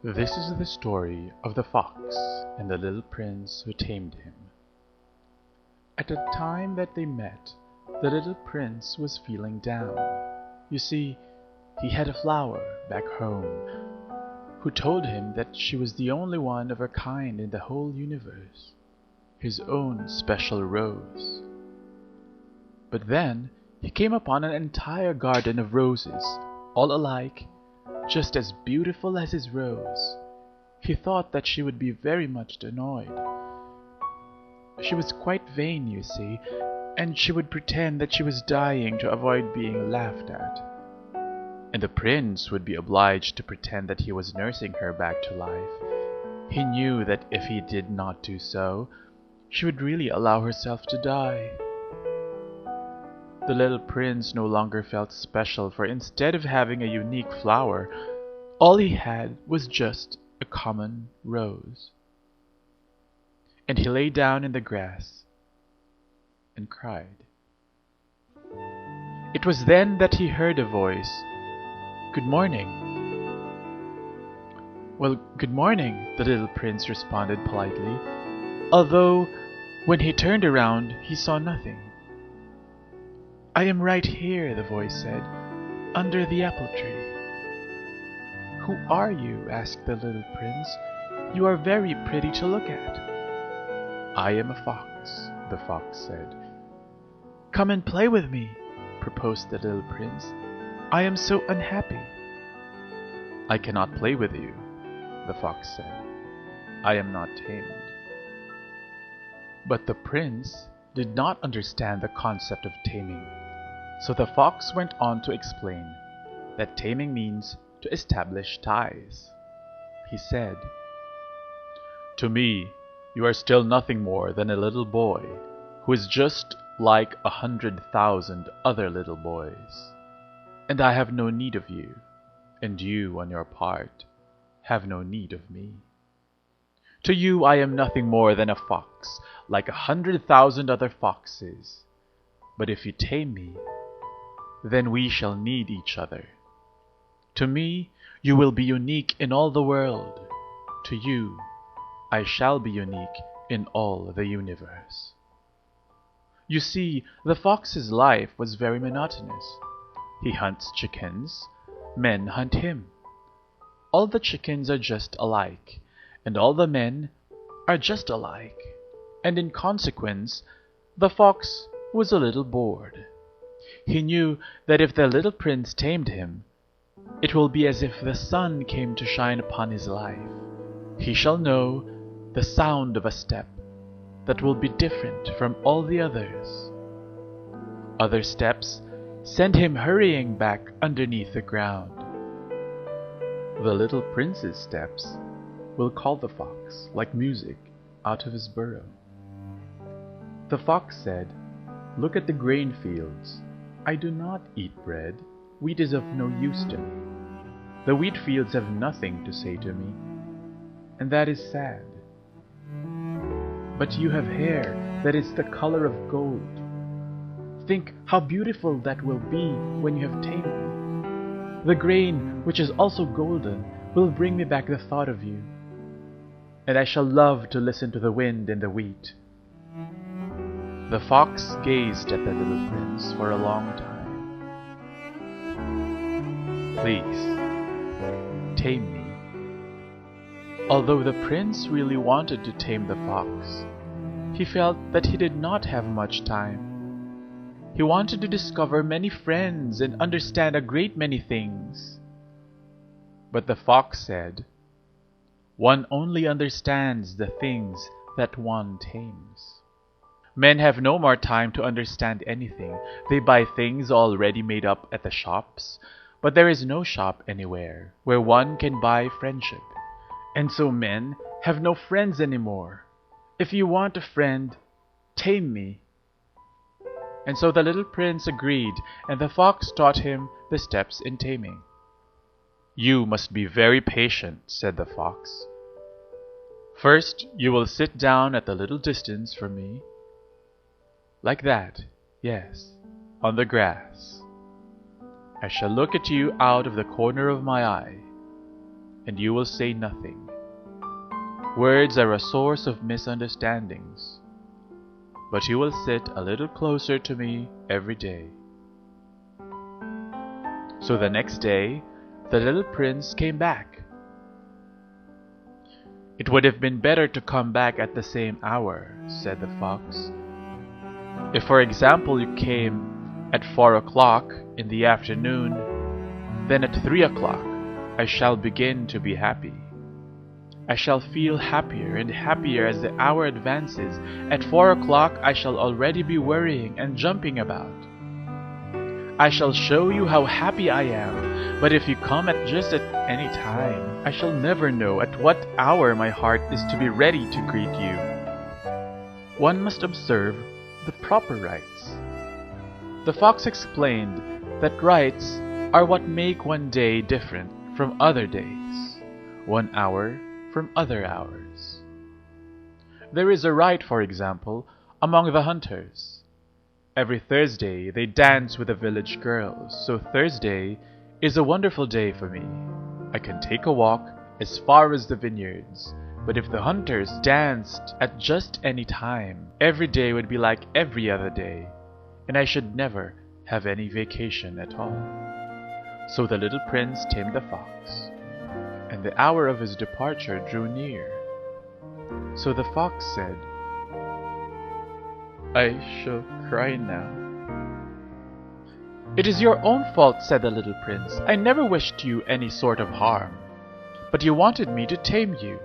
This is the story of the fox and the little prince who tamed him. At the time that they met, the little prince was feeling down. You see, he had a flower back home who told him that she was the only one of her kind in the whole universe, his own special rose. But then he came upon an entire garden of roses, all alike, just as beautiful as his rose. He thought that she would be very much annoyed. She was quite vain, you see, and she would pretend that she was dying to avoid being laughed at. And the prince would be obliged to pretend that he was nursing her back to life. He knew that if he did not do so, she would really allow herself to die. The little prince no longer felt special, for instead of having a unique flower, all he had was just a common rose. And he lay down in the grass and cried. It was then that he heard a voice. "Good morning." "Well, good morning," the little prince responded politely, although when he turned around he saw nothing. "I am right here," the voice said, "under the apple tree." "Who are you?" asked the little prince. "You are very pretty to look at." "I am a fox," the fox said. "Come and play with me," proposed the little prince. "I am so unhappy." "I cannot play with you," the fox said. "I am not tamed." But the prince did not understand the concept of taming. So the fox went on to explain that taming means to establish ties. He said, "To me, you are still nothing more than a little boy who is just like 100,000 other little boys. And I have no need of you, and you, on your part, have no need of me. To you I am nothing more than a fox, like 100,000 other foxes. But if you tame me, then we shall need each other. To me, you will be unique in all the world. To you, I shall be unique in all the universe." You see, the fox's life was very monotonous. He hunts chickens, men hunt him. All the chickens are just alike, and all the men are just alike. And in consequence, the fox was a little bored. He knew that if the little prince tamed him, it will be as if the sun came to shine upon his life. He shall know the sound of a step that will be different from all the others. Other steps send him hurrying back underneath the ground. The little prince's steps will call the fox like music out of his burrow. The fox said, "Look at the grain fields. I do not eat bread. Wheat is of no use to me. The wheat fields have nothing to say to me, and that is sad. But you have hair that is the color of gold. Think how beautiful that will be when you have tamed me. The grain, which is also golden, will bring me back the thought of you, and I shall love to listen to the wind in the wheat." The fox gazed at the little prince for a long time. "Please, tame me." Although the prince really wanted to tame the fox, he felt that he did not have much time. He wanted to discover many friends and understand a great many things. But the fox said, "One only understands the things that one tames." Men have no more time to understand anything. They buy things already made up at the shops, but there is no shop anywhere where one can buy friendship. And so men have no friends anymore. If you want a friend, tame me. And so the little prince agreed, and the fox taught him the steps in taming. "You must be very patient," said the fox. "First, you will sit down at a little distance from me. Like that, yes, on the grass. I shall look at you out of the corner of my eye. and you will say nothing. Words are a source of misunderstandings, but you will sit a little closer to me every day." So the next day, the little prince came back. "It would have been better to come back at the same hour," said the fox. "If, for example, you came at 4 o'clock in the afternoon, then at 3 o'clock I shall begin to be happy. I shall feel happier and happier as the hour advances. At 4 o'clock I shall already be worrying and jumping about. I shall show you how happy I am, but if you come at just at any time, I shall never know at what hour my heart is to be ready to greet you. One must observe the proper rites." The fox explained that rites are what make one day different from other days, 1 hour from other hours. There is a rite, for example, among the hunters. Every Thursday they dance with the village girls, so Thursday is a wonderful day for me. I can take a walk as far as the vineyards, but if the hunters danced at just any time, every day would be like every other day, and I should never have any vacation at all. So the little prince tamed the fox, and the hour of his departure drew near. So the fox said, "I shall cry now." "It is your own fault," said the little prince. "I never wished you any sort of harm, but you wanted me to tame you."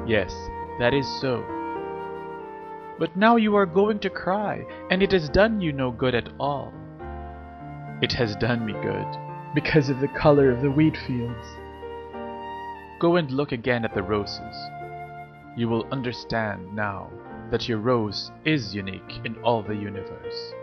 "Yes, that is so." "But now you are going to cry, and it has done you no good at all." "It has done me good, because of the color of the wheat fields. Go and look again at the roses. You will understand now that your rose is unique in all the universe."